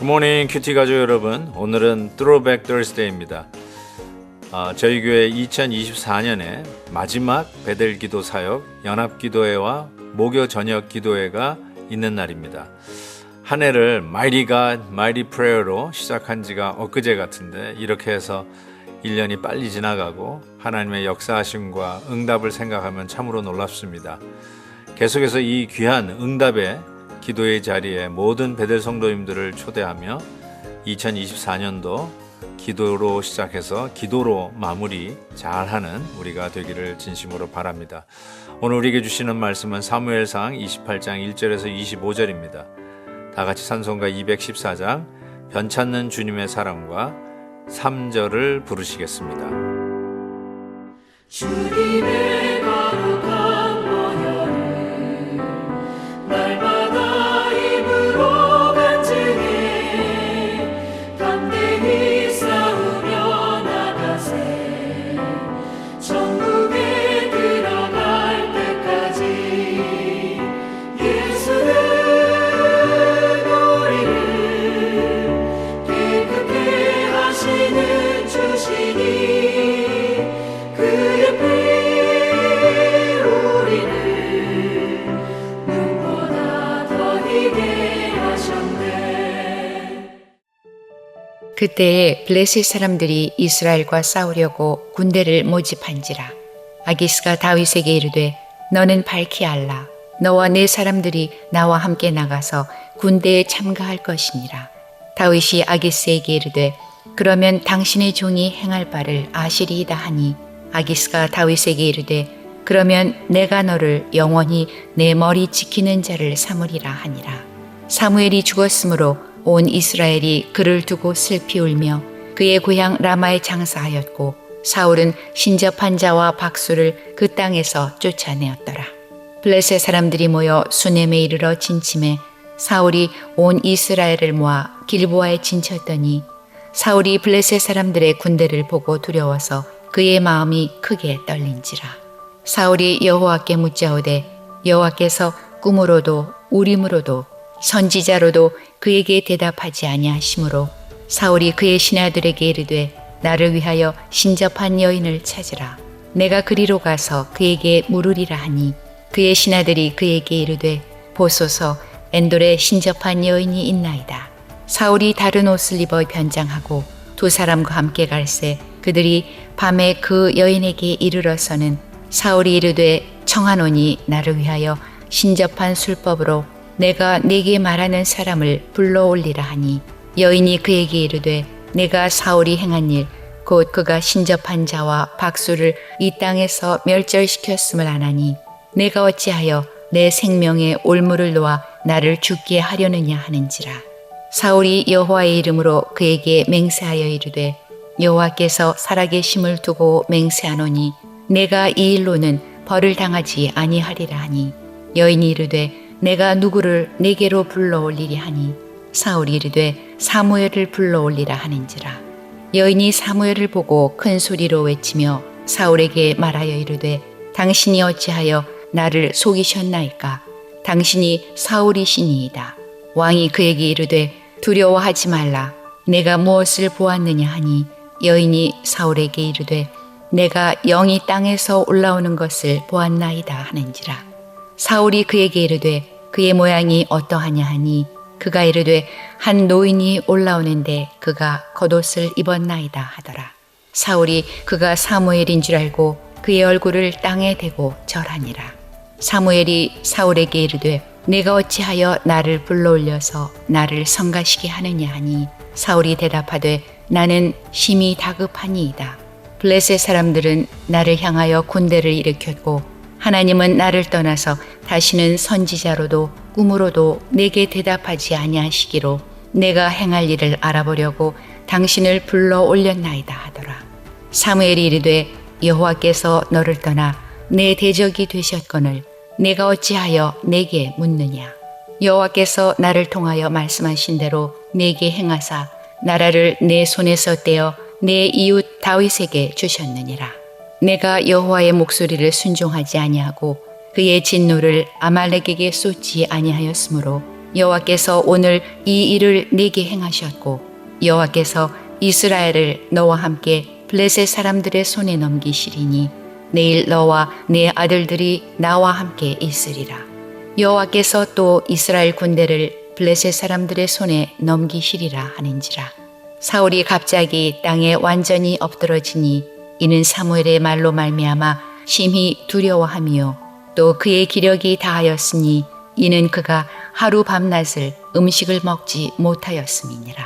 굿모닝 큐티 가족 여러분, 오늘은 Throwback Thursday입니다. 저희 교회 2024년에 마지막 베델 기도 사역 연합기도회와 목요 저녁 기도회가 있는 날입니다. 한 해를 Mighty God, Mighty Prayer로 시작한 지가 엊그제 같은데 이렇게 해서 1년이 빨리 지나가고 하나님의 역사하심과 응답을 생각하면 참으로 놀랍습니다. 계속해서 이 귀한 응답의 기도의 자리에 모든 베델 성도님들을 초대하며 2024년도 기도로 시작해서 기도로 마무리 잘하는 우리가 되기를 진심으로 바랍니다. 오늘 우리에게 주시는 말씀은 사무엘상 28장 1절에서 25절입니다. 다 같이 찬송가 214장 변찮는 주님의 사랑과 3절을 부르시겠습니다. 주님의 거룩한 보혈을 날마다 입으로 간증해 담대히 싸우며 나가세 천국에 들어갈 때까지 예수는 우리를 깨끗게 하시는 주시니 그의 피 우리를 눈보다 더 희게 하셨네. 그때에 블레셋 사람들이 이스라엘과 싸우려고 군대를 모집한지라. 아기스가 다윗에게 이르되 너는 밝히 알라. 너와 네 사람들이 나와 함께 나가서 군대에 참가할 것이니라. 다윗이 아기스에게 이르되 그러면 당신의 종이 행할 바를 아시리이다 하니 아기스가 다윗에게 이르되 그러면 내가 너를 영원히 내 머리 지키는 자를 삼으리라 하니라. 사무엘이 죽었으므로 온 이스라엘이 그를 두고 슬피 울며 그의 고향 라마에 장사하였고 사울은 신접한 자와 박수를 그 땅에서 쫓아내었더라. 블레셋 사람들이 모여 수넴에 이르러 진침해 사울이 온 이스라엘을 모아 길보아에 진쳤더니 사울이 블레셋 사람들의 군대를 보고 두려워서 그의 마음이 크게 떨린지라. 사울이 여호와께 묻자오되 여호와께서 꿈으로도 우림으로도 선지자로도 그에게 대답하지 아니하시므로 사울이 그의 신하들에게 이르되 나를 위하여 신접한 여인을 찾으라. 내가 그리로 가서 그에게 물으리라 하니 그의 신하들이 그에게 이르되 보소서 엔돌에 신접한 여인이 있나이다. 사울이 다른 옷을 입어 변장하고 두 사람과 함께 갈새 그들이 밤에 그 여인에게 이르러서는 사울이 이르되 청하노니 나를 위하여 신접한 술법으로 내가 네게 말하는 사람을 불러올리라 하니 여인이 그에게 이르되 내가 사울이 행한 일 곧 그가 신접한 자와 박수를 이 땅에서 멸절시켰음을 아나니 내가 어찌하여 내 생명에 올무를 놓아 나를 죽게 하려느냐 하는지라. 사울이 여호와의 이름으로 그에게 맹세하여 이르되 여호와께서 살아계심을 두고 맹세하노니 내가 이 일로는 벌을 당하지 아니하리라 하니 여인이 이르되 내가 누구를 내게로 불러올리리 하니 사울이 이르되 사무엘을 불러올리라 하는지라. 여인이 사무엘을 보고 큰 소리로 외치며 사울에게 말하여 이르되 당신이 어찌하여 나를 속이셨나이까? 당신이 사울이시니이다. 왕이 그에게 이르되 두려워하지 말라. 내가 무엇을 보았느냐 하니 여인이 사울에게 이르되 내가 영이 땅에서 올라오는 것을 보았나이다 하는지라. 사울이 그에게 이르되 그의 모양이 어떠하냐 하니 그가 이르되 한 노인이 올라오는데 그가 겉옷을 입었나이다 하더라. 사울이 그가 사무엘인 줄 알고 그의 얼굴을 땅에 대고 절하니라. 사무엘이 사울에게 이르되 내가 어찌하여 나를 불러올려서 나를 성가시게 하느냐 하니 사울이 대답하되 나는 심히 다급하니이다. 블레셋 사람들은 나를 향하여 군대를 일으켰고 하나님은 나를 떠나서 다시는 선지자로도 꿈으로도 내게 대답하지 아니하시기로 내가 행할 일을 알아보려고 당신을 불러 올렸나이다 하더라. 사무엘이 이르되 여호와께서 너를 떠나 내 대적이 되셨거늘 내가 어찌하여 내게 묻느냐. 여호와께서 나를 통하여 말씀하신 대로 내게 행하사 나라를 내 손에서 떼어 내 이웃 다윗에게 주셨느니라. 내가 여호와의 목소리를 순종하지 아니하고 그의 진노를 아말렉에게 쏟지 아니하였으므로 여호와께서 오늘 이 일을 내게 행하셨고 여호와께서 이스라엘을 너와 함께 블레셋 사람들의 손에 넘기시리니 내일 너와 네 아들들이 나와 함께 있으리라. 여호와께서 또 이스라엘 군대를 블레셋 사람들의 손에 넘기시리라 하는지라. 사울이 갑자기 땅에 완전히 엎드러지니 이는 사무엘의 말로 말미암아 심히 두려워하며 또 그의 기력이 다하였으니 이는 그가 하루 밤낮을 음식을 먹지 못하였음이니라.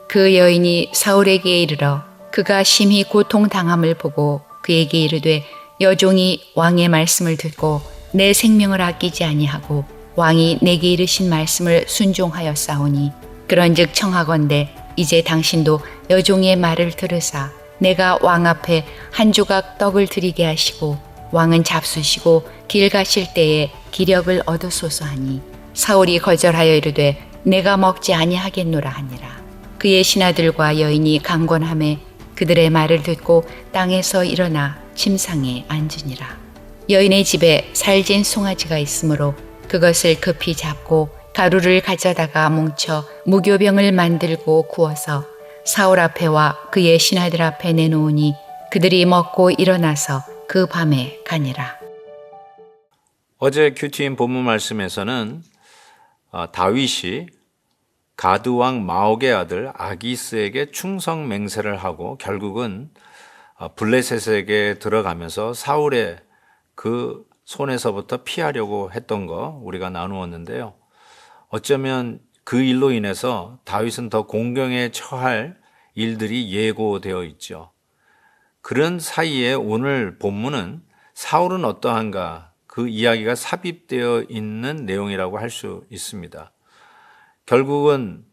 그 여인이 사울에게 이르러 그가 심히 고통당함을 보고 그에게 이르되 여종이 왕의 말씀을 듣고 내 생명을 아끼지 아니하고 왕이 내게 이르신 말씀을 순종하였사오니 그런즉 청하건대 이제 당신도 여종의 말을 들으사 내가 왕 앞에 한 조각 떡을 드리게 하시고 왕은 잡수시고 길 가실 때에 기력을 얻으소서 하니 사울이 거절하여 이르되 내가 먹지 아니하겠노라 하니라. 그의 신하들과 여인이 강권하매 그들의 말을 듣고 땅에서 일어나 침상에 앉으니라. 여인의 집에 살진 송아지가 있으므로 그것을 급히 잡고 가루를 가져다가 뭉쳐 무교병을 만들고 구워서 사울 앞에와 그의 신하들 앞에 내놓으니 그들이 먹고 일어나서 그 밤에 가니라. 어제 큐티인 본문 말씀에서는 다윗이 가드 왕 마옥의 아들 아기스에게 충성 맹세를 하고 결국은 블레셋에게 들어가면서 사울의 그 손에서부터 피하려고 했던 거 우리가 나누었는데요. 어쩌면 그 일로 인해서 다윗은 더 공경에 처할 일들이 예고되어 있죠. 그런 사이에 오늘 본문은 사울은 어떠한가 그 이야기가 삽입되어 있는 내용이라고 할 수 있습니다. 결국은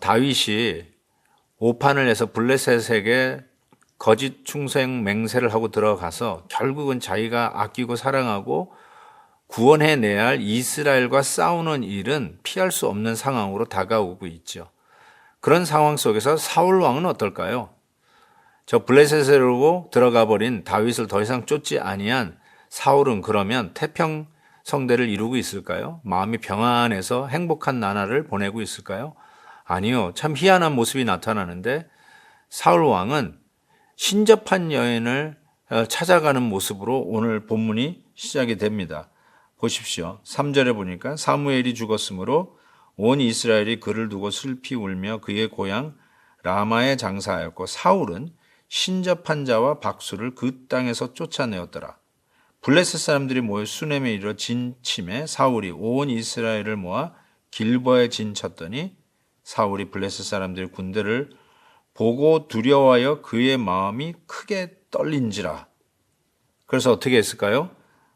다윗이 오판을 해서 블레셋에게 거짓 충성 맹세를 하고 들어가서 결국은 자기가 아끼고 사랑하고 구원해내야 할 이스라엘과 싸우는 일은 피할 수 없는 상황으로 다가오고 있죠. 그런 상황 속에서 사울 왕은 어떨까요? 저 블레셋으로 들어가 버린 다윗을 더 이상 쫓지 아니한 사울은 그러면 태평 성대를 이루고 있을까요? 마음이 평안해서 행복한 나날을 보내고 있을까요? 아니요. 참 희한한 모습이 나타나는데 사울 왕은 신접한 여인을 찾아가는 모습으로 오늘 본문이 시작이 됩니다. 보십시오. 3절에 보니까 사무엘이 죽었으므로 온 이스라엘이 그를 두고 슬피 울며 그의 고향 라마에 장사하였고 사울은 신접한 자와 박수를 그 땅에서 쫓아내었더라. 블레셋 사람들이 모여 수넴에 이르러 진침해 사울이 온 이스라엘을 모아 길보에 진쳤더니 사울이 블레셋 사람들의 군대를 보고 두려워하여 그의 마음이 크게 떨린지라. 그래서 어떻게 했을까요?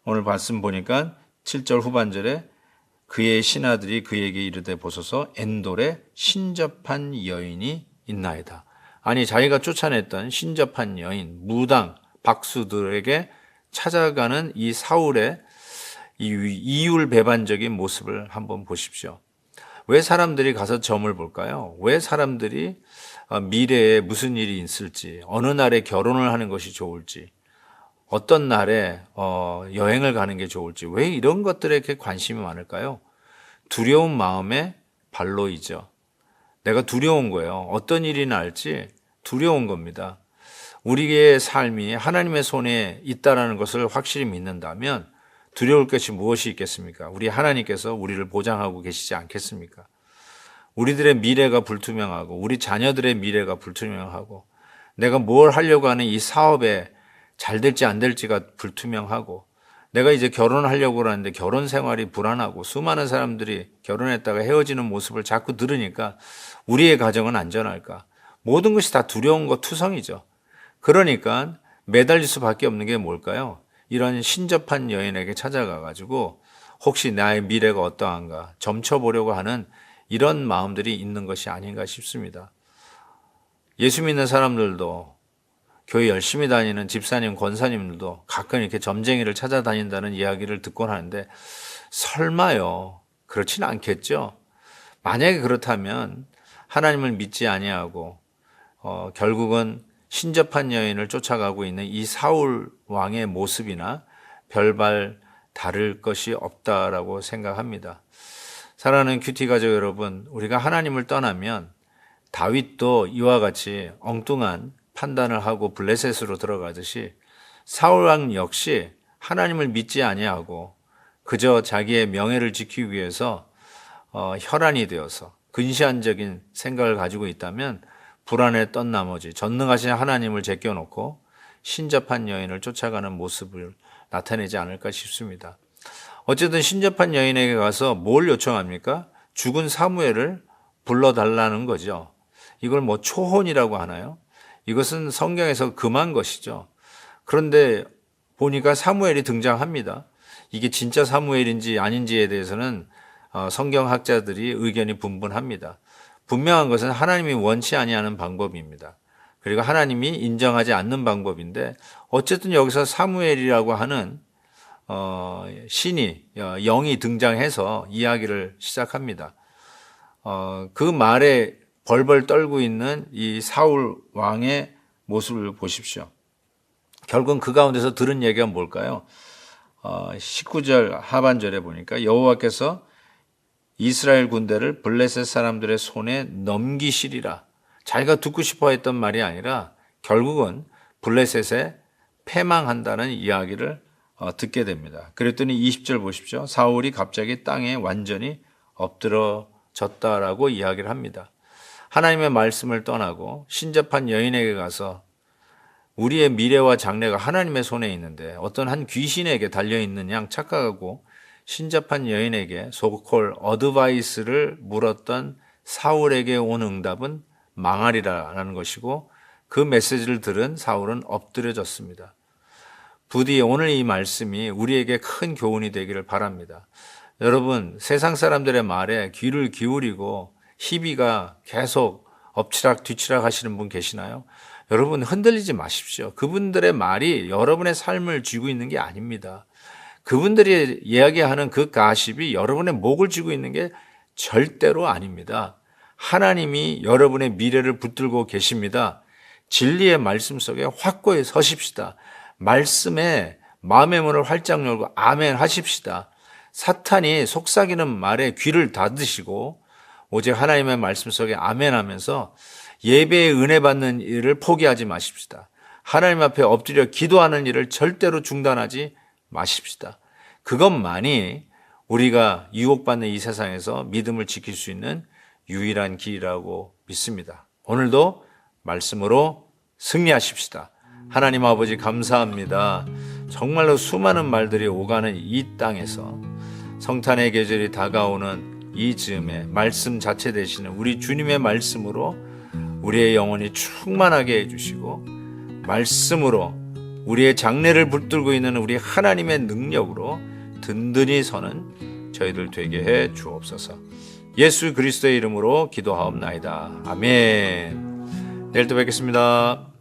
오늘 말씀 보니까 7절 후반절에 그의 신하들이 그에게 이르되 보소서 엔돌에 신접한 여인이 있나이다. 아니 자기가 쫓아냈던 신접한 여인, 무당, 박수들에게 찾아가는 이 사울의 이 이율배반적인 모습을 한번 보십시오. 왜 사람들이 가서 점을 볼까요? 왜 사람들이 미래에 무슨 일이 있을지, 어느 날에 결혼을 하는 것이 좋을지, 어떤 날에 여행을 가는 게 좋을지, 왜 이런 것들에 이렇게 관심이 많을까요? 두려운 마음의 발로이죠. 내가 두려운 거예요. 어떤 일이 날지 두려운 겁니다. 우리의 삶이 하나님의 손에 있다라는 것을 확실히 믿는다면 두려울 것이 무엇이 있겠습니까? 우리 하나님께서 우리를 보장하고 계시지 않겠습니까? 우리들의 미래가 불투명하고 우리 자녀들의 미래가 불투명하고 내가 뭘 하려고 하는 이 사업에 잘 될지 안 될지가 불투명하고 내가 이제 결혼하려고 하는데 결혼 생활이 불안하고 수많은 사람들이 결혼했다가 헤어지는 모습을 자꾸 들으니까 우리의 가정은 안전할까? 모든 것이 다 두려운 것 투성이죠. 그러니까 매달릴 수밖에 없는 게 뭘까요? 이런 신접한 여인에게 찾아가 가지고 혹시 나의 미래가 어떠한가 점쳐보려고 하는 이런 마음들이 있는 것이 아닌가 싶습니다. 예수 믿는 사람들도 교회 열심히 다니는 집사님, 권사님들도 가끔 이렇게 점쟁이를 찾아다닌다는 이야기를 듣곤 하는데 설마요. 그렇지는 않겠죠. 만약에 그렇다면 하나님을 믿지 아니하고 결국은 신접한 여인을 쫓아가고 있는 이 사울 왕의 모습이나 별발 다를 것이 없다라고 생각합니다. 사랑하는 큐티 가족 여러분, 우리가 하나님을 떠나면 다윗도 이와 같이 엉뚱한 판단을 하고 블레셋으로 들어가듯이 사울 왕 역시 하나님을 믿지 아니하고 그저 자기의 명예를 지키기 위해서 혈안이 되어서 근시안적인 생각을 가지고 있다면 불안에 떤 나머지 전능하신 하나님을 제껴놓고 신접한 여인을 쫓아가는 모습을 나타내지 않을까 싶습니다. 어쨌든 신접한 여인에게 가서 뭘 요청합니까? 죽은 사무엘을 불러달라는 거죠. 이걸 뭐 초혼이라고 하나요? 이것은 성경에서 금한 것이죠. 그런데 보니까 사무엘이 등장합니다. 이게 진짜 사무엘인지 아닌지에 대해서는 성경학자들이 의견이 분분합니다. 분명한 것은 하나님이 원치 아니하는 방법입니다. 그리고 하나님이 인정하지 않는 방법인데 어쨌든 여기서 사무엘이라고 하는 신이 영이 등장해서 이야기를 시작합니다. 그 말에 벌벌 떨고 있는 이 사울 왕의 모습을 보십시오. 결국은 그 가운데서 들은 얘기가 뭘까요? 19절 하반절에 보니까 여호와께서 이스라엘 군대를 블레셋 사람들의 손에 넘기시리라. 자기가 듣고 싶어 했던 말이 아니라 결국은 블레셋에 패망한다는 이야기를 듣게 됩니다. 그랬더니 20절 보십시오. 사울이 갑자기 땅에 완전히 엎드러졌다라고 이야기를 합니다. 하나님의 말씀을 떠나고 신접한 여인에게 가서 우리의 미래와 장래가 하나님의 손에 있는데 어떤 한 귀신에게 달려있는 양 착각하고 신접한 여인에게 소콜 어드바이스를 물었던 사울에게 온 응답은 망하리라라는 것이고 그 메시지를 들은 사울은 엎드려졌습니다. 부디 오늘 이 말씀이 우리에게 큰 교훈이 되기를 바랍니다. 여러분, 세상 사람들의 말에 귀를 기울이고 희비가 계속 엎치락 뒤치락 하시는 분 계시나요? 여러분 흔들리지 마십시오. 그분들의 말이 여러분의 삶을 쥐고 있는 게 아닙니다. 그분들이 이야기하는 그 가십이 여러분의 목을 쥐고 있는 게 절대로 아닙니다. 하나님이 여러분의 미래를 붙들고 계십니다. 진리의 말씀 속에 확고히 서십시다. 말씀에 마음의 문을 활짝 열고 아멘 하십시다. 사탄이 속삭이는 말에 귀를 닫으시고 오직 하나님의 말씀 속에 아멘 하면서 예배의 은혜 받는 일을 포기하지 마십시다. 하나님 앞에 엎드려 기도하는 일을 절대로 중단하지 마십시다. 그것만이 우리가 유혹받는 이 세상에서 믿음을 지킬 수 있는 유일한 길이라고 믿습니다. 오늘도 말씀으로 승리하십시다. 하나님 아버지 감사합니다. 정말로 수많은 말들이 오가는 이 땅에서 성탄의 계절이 다가오는 이 즈음에 말씀 자체 되시는 우리 주님의 말씀으로 우리의 영혼이 충만하게 해주시고 말씀으로 우리의 장래를 붙들고 있는 우리 하나님의 능력으로 든든히 서는 저희들 되게 해 주옵소서. 예수 그리스도의 이름으로 기도하옵나이다. 아멘. 내일 또 뵙겠습니다.